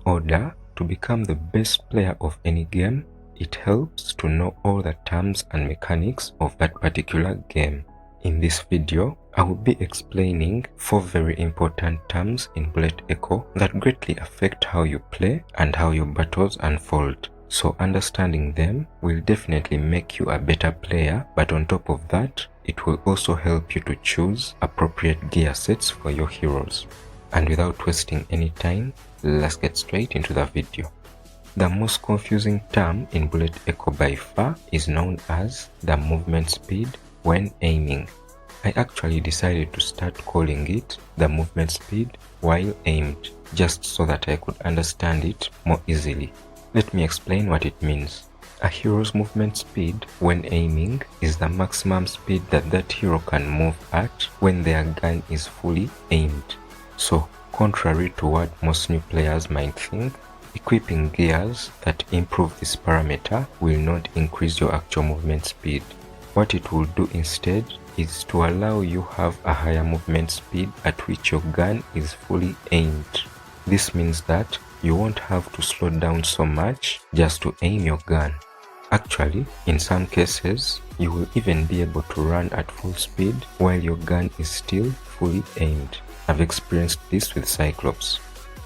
order to become the best player of any game, it helps to know all the terms and mechanics of that particular game. In this video, I will be explaining 4 very important terms in Bullet Echo that greatly affect how you play and how your battles unfold. So understanding them will definitely make you a better player, but on top of that, it will also help you to choose appropriate gear sets for your heroes. And without wasting any time, let's get straight into the video. The most confusing term in Bullet Echo by far is known as the movement speed when aiming. I actually decided to start calling it the movement speed while aimed, just so that I could understand it more easily. Let me explain what it means. A hero's movement speed when aiming is the maximum speed that that hero can move at when their gun is fully aimed. So, contrary to what most new players might think, equipping gears that improve this parameter will not increase your actual movement speed. What it will do instead is to allow you have a higher movement speed at which your gun is fully aimed. This means that you won't have to slow down so much just to aim your gun. Actually, in some cases, you will even be able to run at full speed while your gun is still fully aimed. I've experienced this with Cyclops.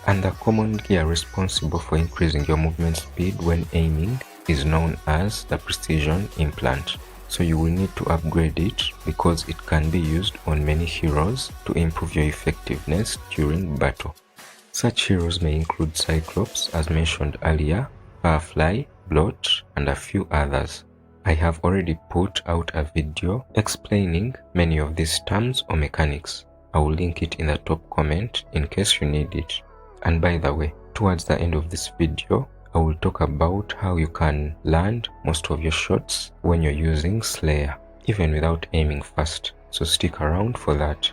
And the common gear responsible for increasing your movement speed when aiming is known as the precision implant. So you will need to upgrade it because it can be used on many heroes to improve your effectiveness during battle. Such heroes may include Cyclops, as mentioned earlier, Firefly, Blot, and a few others. I have already put out a video explaining many of these terms or mechanics. I will link it in the top comment in case you need it. And by the way, towards the end of this video, I will talk about how you can land most of your shots when you're using Slayer, even without aiming first. So stick around for that.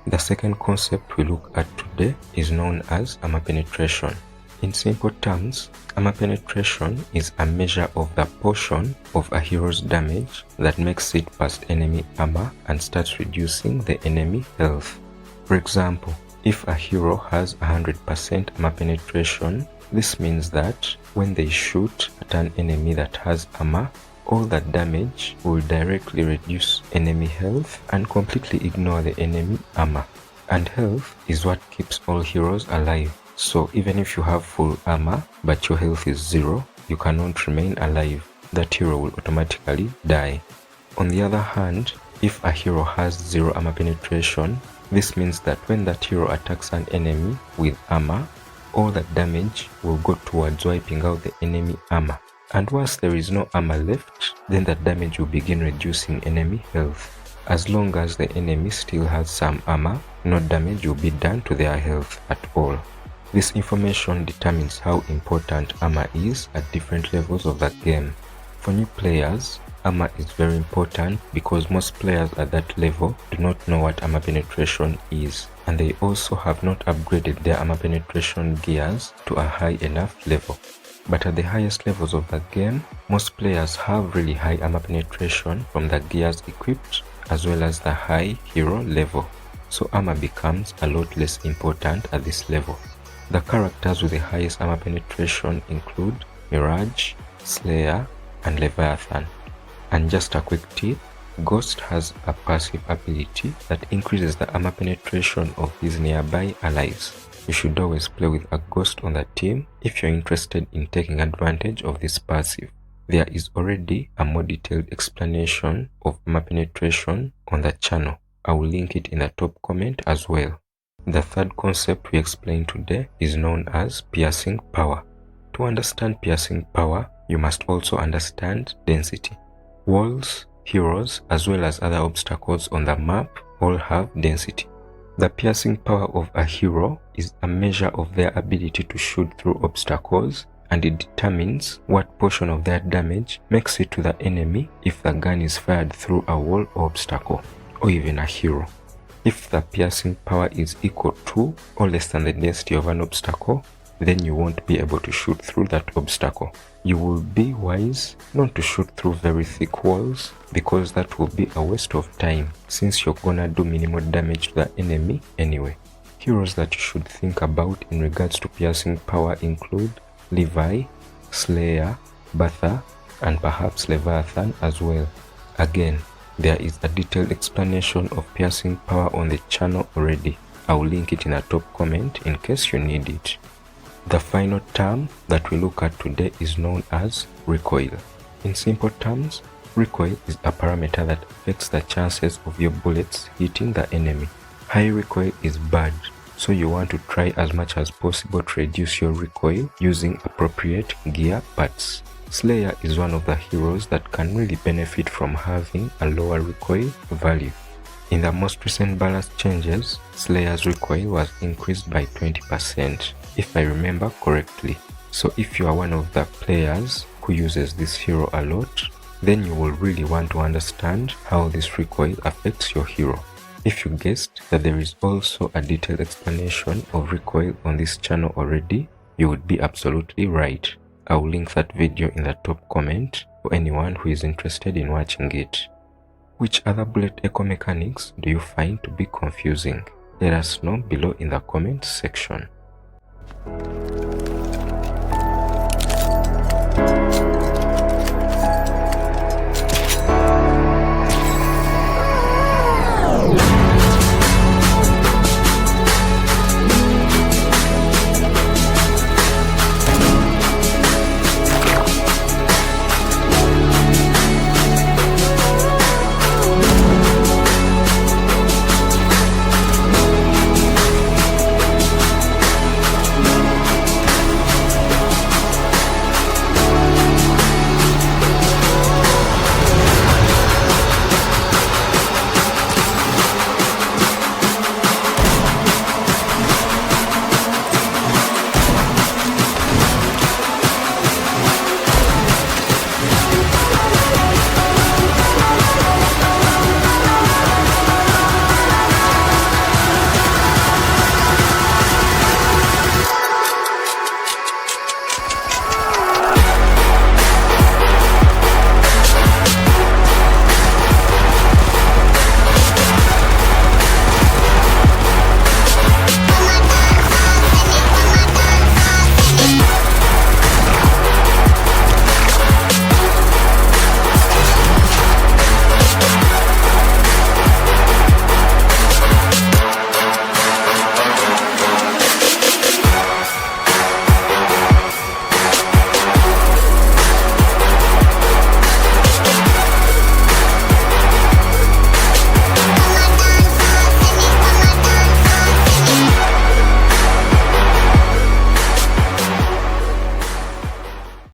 The second concept we look at today is known as armor penetration. In simple terms, armor penetration is a measure of the portion of a hero's damage that makes it past enemy armor and starts reducing the enemy health. For example, if a hero has 100% armor penetration, this means that when they shoot at an enemy that has armor, all that damage will directly reduce enemy health and completely ignore the enemy armor. And health is what keeps all heroes alive. So even if you have full armor but your health is 0, you cannot remain alive. That hero will automatically die. On the other hand, if a hero has 0 armor penetration, this means that when that hero attacks an enemy with armor, all that damage will go towards wiping out the enemy armor. And once there is no armor left, then that damage will begin reducing enemy health. As long as the enemy still has some armor, no damage will be done to their health at all. This information determines how important armor is at different levels of the game. For new players, armor is very important because most players at that level do not know what armor penetration is, and they also have not upgraded their armor penetration gears to a high enough level. But at the highest levels of the game, most players have really high armor penetration from the gears equipped as well as the high hero level. So armor becomes a lot less important at this level. The characters with the highest armor penetration include Mirage, Slayer, and Leviathan. And just a quick tip, Ghost has a passive ability that increases the armor penetration of his nearby allies. You should always play with a Ghost on the team if you're interested in taking advantage of this passive. There is already a more detailed explanation of armor penetration on the channel. I will link it in the top comment as well. The third concept we explain today is known as piercing power. To understand piercing power, you must also understand density. Walls, heroes, as well as other obstacles on the map all have density. The piercing power of a hero is a measure of their ability to shoot through obstacles, and it determines what portion of their damage makes it to the enemy if the gun is fired through a wall or obstacle, or even a hero. If the piercing power is equal to or less than the density of an obstacle, then you won't be able to shoot through that obstacle. You will be wise not to shoot through very thick walls because that will be a waste of time since you're gonna do minimal damage to the enemy anyway. Heroes that you should think about in regards to piercing power include Levi, Slayer, Bertha, and perhaps Leviathan as well. Again, there is a detailed explanation of piercing power on the channel already. I will link it in a top comment in case you need it. The final term that we look at today is known as recoil. In simple terms, recoil is a parameter that affects the chances of your bullets hitting the enemy. High recoil is bad, so you want to try as much as possible to reduce your recoil using appropriate gear parts. Slayer is one of the heroes that can really benefit from having a lower recoil value. In the most recent balance changes, Slayer's recoil was increased by 20%, if I remember correctly. So if you are one of the players who uses this hero a lot, then you will really want to understand how this recoil affects your hero. If you guessed that there is also a detailed explanation of recoil on this channel already, you would be absolutely right. I will link that video in the top comment for anyone who is interested in watching it. Which other bullet echo mechanics do you find to be confusing? Let us know below in the comments section.